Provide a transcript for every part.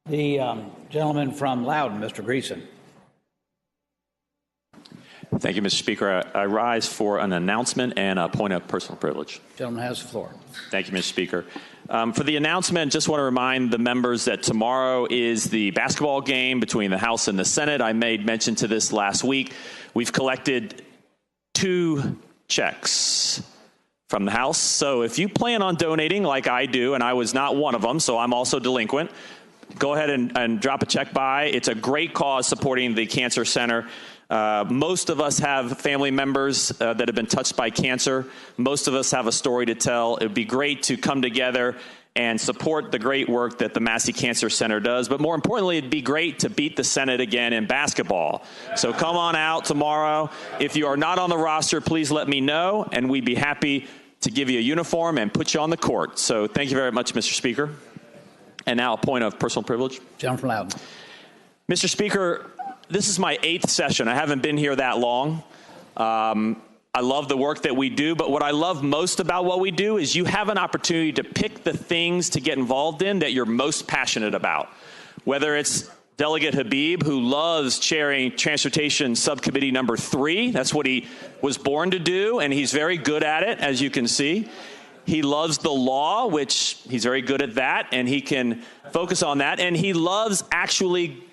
The gentleman from Loudoun, Mr. Greason. Thank you, Mr. Speaker. I rise for an announcement and a point of personal privilege. Gentleman has the floor. Thank you, Mr. Speaker. For the announcement, just want to remind the members that tomorrow is the basketball game between the House and the Senate. I made mention to this last week. We've collected 2 checks from the House. So if you plan on donating like I do, and I was not one of them, so I'm also delinquent, go ahead and drop a check by. It's a great cause supporting the Cancer Center. Most of us have family members that have been touched by cancer. Most of us have a story to tell. It would be great to come together and support the great work that the Massey Cancer Center does. But more importantly, it'd be great to beat the Senate again in basketball. So come on out tomorrow. If you are not on the roster, please let me know, and we'd be happy to give you a uniform and put you on the court. So thank you very much, Mr. Speaker. And now a point of personal privilege. Gentleman from Loudoun. Mr. Speaker, this is my 8th session. I haven't been here that long. I love the work that we do, but what I love most about what we do is you have an opportunity to pick the things to get involved in that you're most passionate about. Whether it's Delegate Habib, who loves chairing Transportation Subcommittee number 3. That's what he was born to do, and he's very good at it, as you can see. He loves the law, which he's very good at that, and he can focus on that. And he loves actually,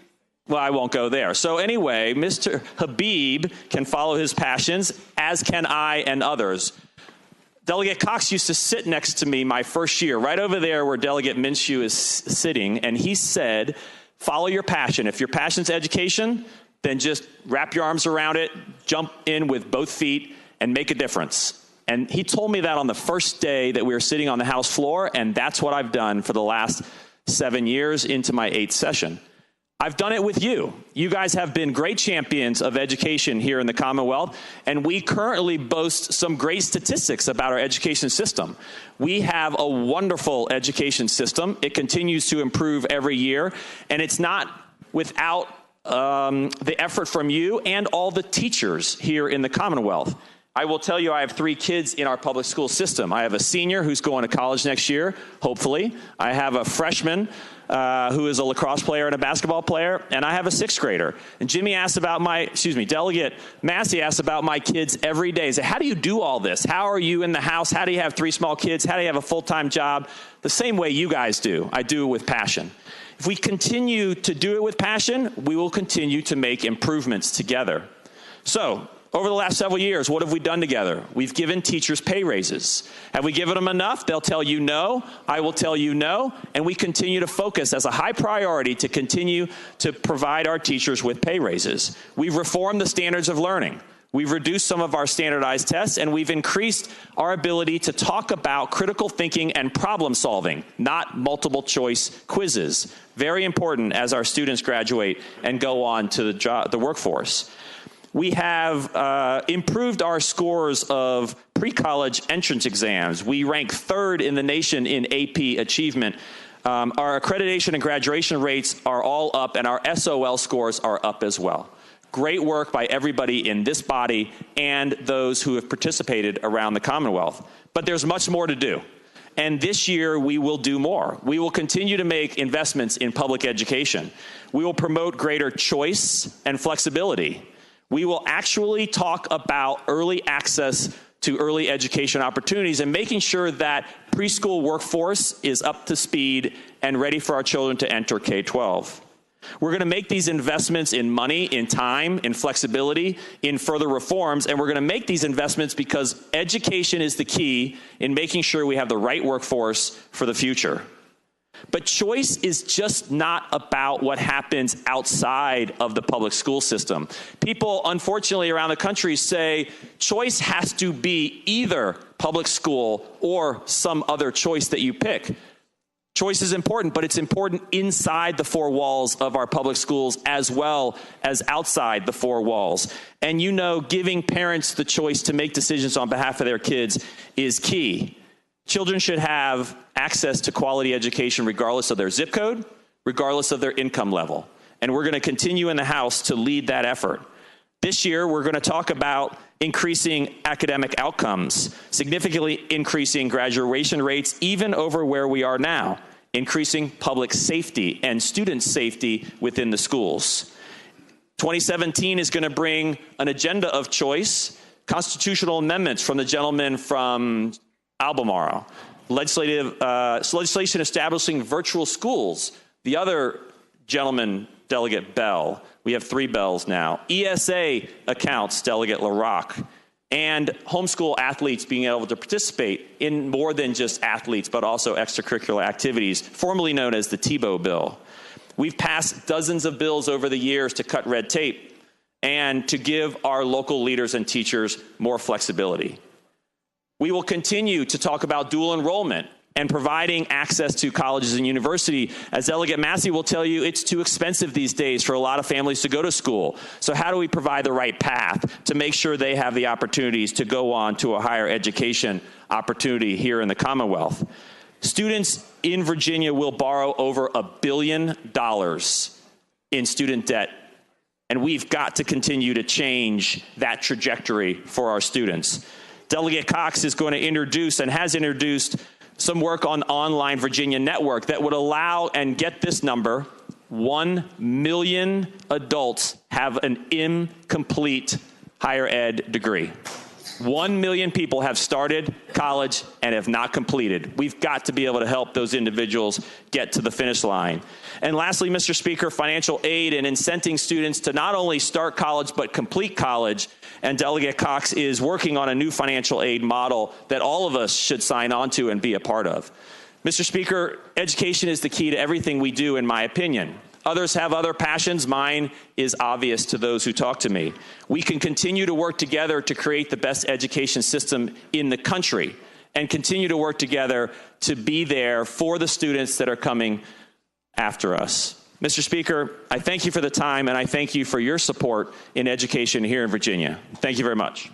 well, I won't go there. So anyway, Mr. Habib can follow his passions, as can I and others. Delegate Cox used to sit next to me my first year, right over there where Delegate Minshew is sitting, and he said, follow your passion. If your passion's education, then just wrap your arms around it, jump in with both feet, and make a difference. And he told me that on the first day that we were sitting on the House floor, and that's what I've done for the last 7 years into my 8th session. I've done it with you. You guys have been great champions of education here in the Commonwealth, and we currently boast some great statistics about our education system. We have a wonderful education system. It continues to improve every year, and it's not without the effort from you and all the teachers here in the Commonwealth. I will tell you I have 3 kids in our public school system. I have a senior who's going to college next year, hopefully. I have a freshman who is a lacrosse player and a basketball player, and I have a 6th grader. And Delegate Massey asks about my kids every day. He said, how do you do all this? How are you in the House? How do you have 3 small kids? How do you have a full-time job? The same way you guys do. I do it with passion. If we continue to do it with passion, we will continue to make improvements together. So, over the last several years, what have we done together? We've given teachers pay raises. Have we given them enough? They'll tell you no. I will tell you no. And we continue to focus as a high priority to continue to provide our teachers with pay raises. We've reformed the standards of learning. We've reduced some of our standardized tests, and we've increased our ability to talk about critical thinking and problem solving, not multiple choice quizzes. Very important as our students graduate and go on to the workforce. We have improved our scores of pre-college entrance exams. We rank 3rd in the nation in AP achievement. Our accreditation and graduation rates are all up, and our SOL scores are up as well. Great work by everybody in this body and those who have participated around the Commonwealth. But there's much more to do. And this year, we will do more. We will continue to make investments in public education. We will promote greater choice and flexibility. We will actually talk about early access to early education opportunities and making sure that preschool workforce is up to speed and ready for our children to enter K-12. We're going to make these investments in money, in time, in flexibility, in further reforms, and we're going to make these investments because education is the key in making sure we have the right workforce for the future. But choice is just not about what happens outside of the public school system. People, unfortunately, around the country say choice has to be either public school or some other choice that you pick. Choice is important, but it's important inside the 4 walls of our public schools as well as outside the 4 walls. And you know, giving parents the choice to make decisions on behalf of their kids is key. Children should have access to quality education regardless of their zip code, regardless of their income level. And we're going to continue in the House to lead that effort. This year, we're going to talk about increasing academic outcomes, significantly increasing graduation rates even over where we are now, increasing public safety and student safety within the schools. 2017 is going to bring an agenda of choice, constitutional amendments from the gentleman from Albemarle, legislation establishing virtual schools, the other gentleman, Delegate Bell. We have 3 Bells now. ESA accounts, Delegate LaRocque, and homeschool athletes being able to participate in more than just athletes, but also extracurricular activities, formerly known as the Tebow bill. We've passed dozens of bills over the years to cut red tape and to give our local leaders and teachers more flexibility. We will continue to talk about dual enrollment and providing access to colleges and university. As Delegate Massey will tell you, it's too expensive these days for a lot of families to go to school. So how do we provide the right path to make sure they have the opportunities to go on to a higher education opportunity here in the Commonwealth? Students in Virginia will borrow over $1 billion in student debt, and we've got to continue to change that trajectory for our students. Delegate Cox is going to introduce and has introduced some work on Online Virginia Network that would allow, and get this number, 1 million adults have an incomplete higher ed degree. 1 million people have started college and have not completed. We've got to be able to help those individuals get to the finish line. And lastly, Mr. Speaker, financial aid and incenting students to not only start college but complete college. And Delegate Cox is working on a new financial aid model that all of us should sign on to and be a part of. Mr. Speaker, education is the key to everything we do, in my opinion. Others have other passions. Mine is obvious to those who talk to me. We can continue to work together to create the best education system in the country and continue to work together to be there for the students that are coming after us. Mr. Speaker, I thank you for the time, and I thank you for your support in education here in Virginia. Thank you very much.